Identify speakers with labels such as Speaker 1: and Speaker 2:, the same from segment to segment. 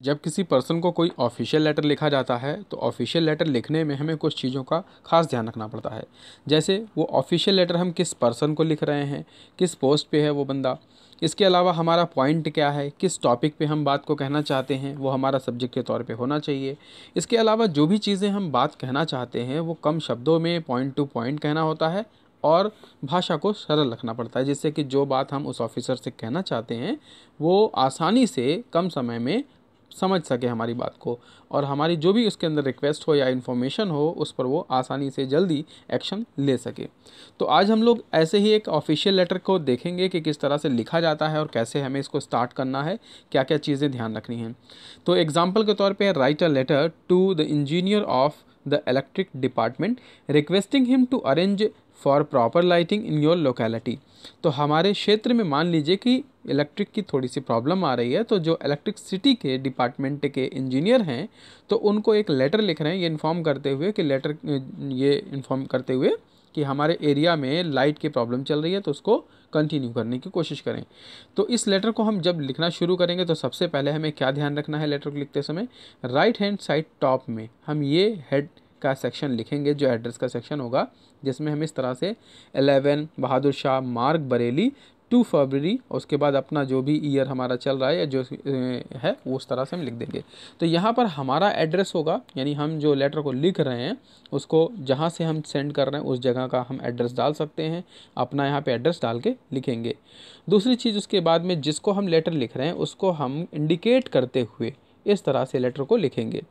Speaker 1: जब किसी पर्सन को कोई ऑफिशियल लेटर लिखा जाता है तो ऑफिशियल लेटर लिखने में हमें कुछ चीज़ों का खास ध्यान रखना पड़ता है। जैसे वो ऑफिशियल लेटर हम किस पर्सन को लिख रहे हैं, किस पोस्ट पे है वो बंदा, इसके अलावा हमारा पॉइंट क्या है, किस टॉपिक पे हम बात को कहना चाहते हैं, वो हमारा सब्जेक्ट के तौर पे होना चाहिए। इसके अलावा जो भी चीज़ें हम बात कहना चाहते हैं वो कम शब्दों में पॉइंट टू पॉइंट कहना होता है और भाषा को सरल रखना पड़ता है, जिससे कि जो बात हम उस ऑफिसर से कहना चाहते हैं वो आसानी से कम समय में समझ सके हमारी बात को, और हमारी जो भी उसके अंदर रिक्वेस्ट हो या इन्फॉर्मेशन हो उस पर वो आसानी से जल्दी एक्शन ले सके। तो आज हम लोग ऐसे ही एक ऑफिशियल लेटर को देखेंगे कि किस तरह से लिखा जाता है और कैसे हमें इसको स्टार्ट करना है, क्या क्या चीज़ें ध्यान रखनी हैं। तो एग्जाम्पल के तौर पे write a letter to the engineer of the electric department requesting him to arrange for proper lighting in your locality. तो हमारे क्षेत्र में मान लीजिए कि इलेक्ट्रिक की थोड़ी सी प्रॉब्लम आ रही है, तो जो इलेक्ट्रिसिटी के डिपार्टमेंट के इंजीनियर हैं तो उनको एक लेटर लिख रहे हैं ये इन्फॉर्म करते हुए कि हमारे एरिया में लाइट की प्रॉब्लम चल रही है, तो उसको कंटिन्यू करने की कोशिश करें। तो इस लेटर को हम जब लिखना शुरू करेंगे तो सबसे पहले हमें क्या ध्यान रखना है, लेटर को लिखते समय राइट हैंड साइड टॉप में हम ये हेड का सेक्शन लिखेंगे जो एड्रेस का सेक्शन होगा, जिसमें हम इस तरह से 11 बहादुर शाह मार्ग बरेली 2 फरवरी, उसके बाद अपना जो भी ईयर हमारा चल रहा है या जो है वो उस तरह से हम लिख देंगे। तो यहाँ पर हमारा एड्रेस होगा, यानी हम जो लेटर को लिख रहे हैं उसको जहाँ से हम सेंड कर रहे हैं उस जगह का हम एड्रेस डाल सकते हैं, अपना यहाँ पे एड्रेस डाल के लिखेंगे। दूसरी चीज़, उसके बाद में जिसको हम लेटर लिख रहे हैं उसको हम इंडिकेट करते हुए इस तरह से लेटर को लिखेंगे।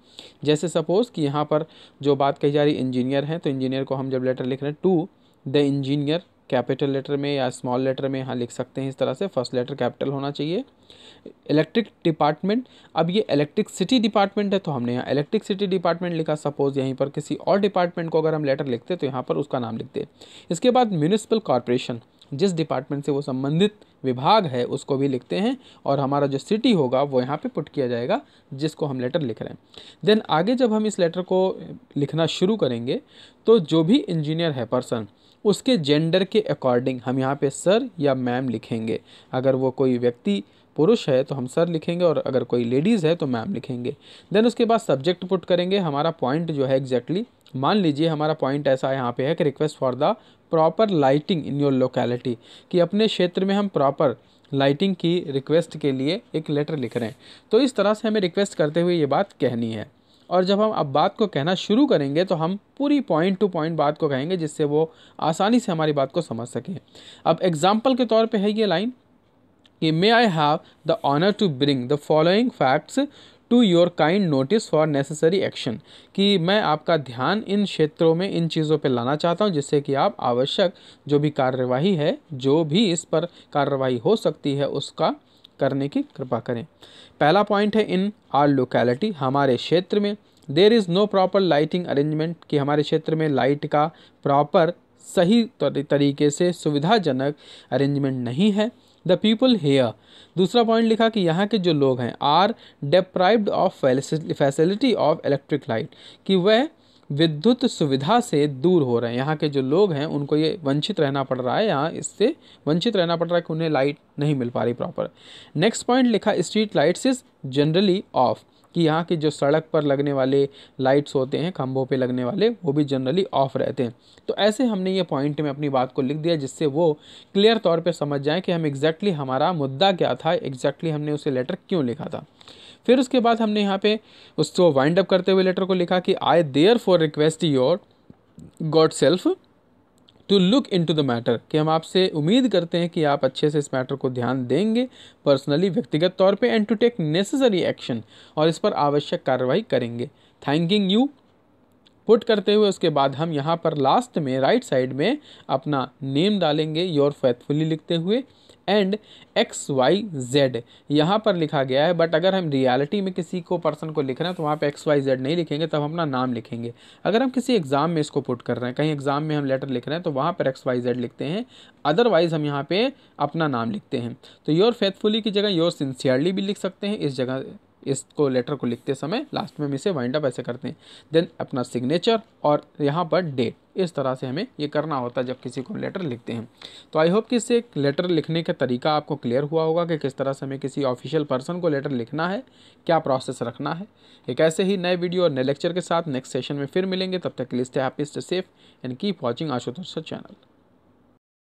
Speaker 1: जैसे सपोज़ कि यहाँ पर जो बात कही जा रही इंजीनियर है, तो इंजीनियर को हम जब लेटर लिख रहे हैं to the engineer, capital letter में या स्मॉल लेटर में यहाँ लिख सकते हैं इस तरह से, फर्स्ट लेटर कैपिटल होना चाहिए। इलेक्ट्रिक डिपार्टमेंट, अब ये इलेक्ट्रिसिटी डिपार्टमेंट है तो हमने यहाँ इलेक्ट्रिसिटी डिपार्टमेंट लिखा। सपोज़ यहीं पर किसी और डिपार्टमेंट को अगर हम लेटर लिखते तो यहाँ पर उसका नाम लिखते। इसके बाद म्यूनिसिपल कॉर्पोरेशन, जिस डिपार्टमेंट से वो संबंधित विभाग है उसको भी लिखते हैं, और हमारा जो सिटी होगा वो यहाँ पे पुट किया जाएगा जिसको हम लेटर लिख रहे हैं। देन आगे जब हम इस लेटर को लिखना शुरू करेंगे तो जो भी इंजीनियर है पर्सन, उसके जेंडर के अकॉर्डिंग हम यहाँ पे सर या मैम लिखेंगे। अगर वो कोई व्यक्ति पुरुष है तो हम सर लिखेंगे, और अगर कोई लेडीज़ है तो मैम लिखेंगे। देन उसके बाद सब्जेक्ट पुट करेंगे। हमारा पॉइंट जो है एग्जैक्टली मान लीजिए हमारा पॉइंट ऐसा यहाँ पे है कि request for the proper lighting in your locality, कि अपने क्षेत्र में हम प्रॉपर लाइटिंग की रिक्वेस्ट के लिए एक लेटर लिख रहे हैं। तो इस तरह से हमें रिक्वेस्ट करते हुए ये बात कहनी है, और जब हम अब बात को कहना शुरू करेंगे तो हम पूरी पॉइंट टू पॉइंट बात को कहेंगे जिससे वो आसानी से हमारी बात को समझ सकें। अब एग्जाम्पल के तौर पे है ये लाइन कि may I have the honour to bring the following facts to your kind notice for necessary action, कि मैं आपका ध्यान इन क्षेत्रों में इन चीज़ों पे लाना चाहता हूँ जिससे कि आप आवश्यक जो भी कार्यवाही है, जो भी इस पर कार्यवाही हो सकती है उसका करने की कृपा करें। पहला पॉइंट है इन आर लोकेलिटी, हमारे क्षेत्र में there is no proper lighting arrangement, कि हमारे क्षेत्र में लाइट का प्रॉपर सही तरीके से सुविधाजनक अरेंजमेंट नहीं है। द पीपल हेयर, दूसरा पॉइंट लिखा कि यहाँ के जो लोग हैं are deprived of facility of electric light, कि वह विद्युत सुविधा से दूर हो रहे हैं। यहाँ के जो लोग हैं उनको ये वंचित रहना पड़ रहा है, यहाँ इससे वंचित रहना पड़ रहा है कि उन्हें लाइट नहीं मिल पा रही प्रॉपर। नेक्स्ट पॉइंट लिखा street lights is generally of, कि यहाँ के जो सड़क पर लगने वाले लाइट्स होते हैं, खंभों पे लगने वाले, वो भी जनरली ऑफ रहते हैं। तो ऐसे हमने ये पॉइंट में अपनी बात को लिख दिया जिससे वो क्लियर तौर पे समझ जाएं कि हम एग्जैक्टली हमारा मुद्दा क्या था, एग्जैक्टली हमने उसे लेटर क्यों लिखा था। फिर उसके बाद हमने यहाँ पे उसको वाइंड अप करते हुए लेटर को लिखा कि I therefore request your god self to look into the matter, कि हम आपसे उम्मीद करते हैं कि आप अच्छे से इस मैटर को ध्यान देंगे पर्सनली, व्यक्तिगत तौर पे, and to take necessary action, और इस पर आवश्यक कार्रवाई करेंगे। थैंकिंग यू पुट करते हुए उसके बाद हम यहाँ पर लास्ट में राइट साइड में अपना नेम डालेंगे योर फेथफुली लिखते हुए, एंड XYZ यहाँ पर लिखा गया है, बट अगर हम रियलिटी में किसी को पर्सन को लिख रहे हैं तो वहाँ पे XYZ नहीं लिखेंगे, तब अपना नाम लिखेंगे। अगर हम किसी एग्ज़ाम में इसको पुट कर रहे हैं, कहीं एग्ज़ाम में हम लेटर लिख रहे हैं तो वहाँ पर XYZ लिखते हैं, अदरवाइज़ हम यहाँ पे अपना नाम लिखते हैं। तो योर फेथफुली की जगह योर सिंसियरली भी लिख सकते हैं इस जगह इसको लेटर को लिखते समय लास्ट में हम इसे वाइंड अप ऐसे करते हैं, देन अपना सिग्नेचर और यहाँ पर डेट, इस तरह से हमें ये करना होता है जब किसी को लेटर लिखते हैं। तो आई होप कि इससे एक लेटर लिखने का तरीका आपको क्लियर हुआ होगा कि किस तरह से हमें किसी ऑफिशियल पर्सन को लेटर लिखना है, क्या प्रोसेस रखना है। एक ऐसे ही नए वीडियो और नए लेक्चर के साथ नेक्स्ट सेशन में फिर मिलेंगे। तब तक के लिए stay happy, stay safe and keep watching Ashutosh channel.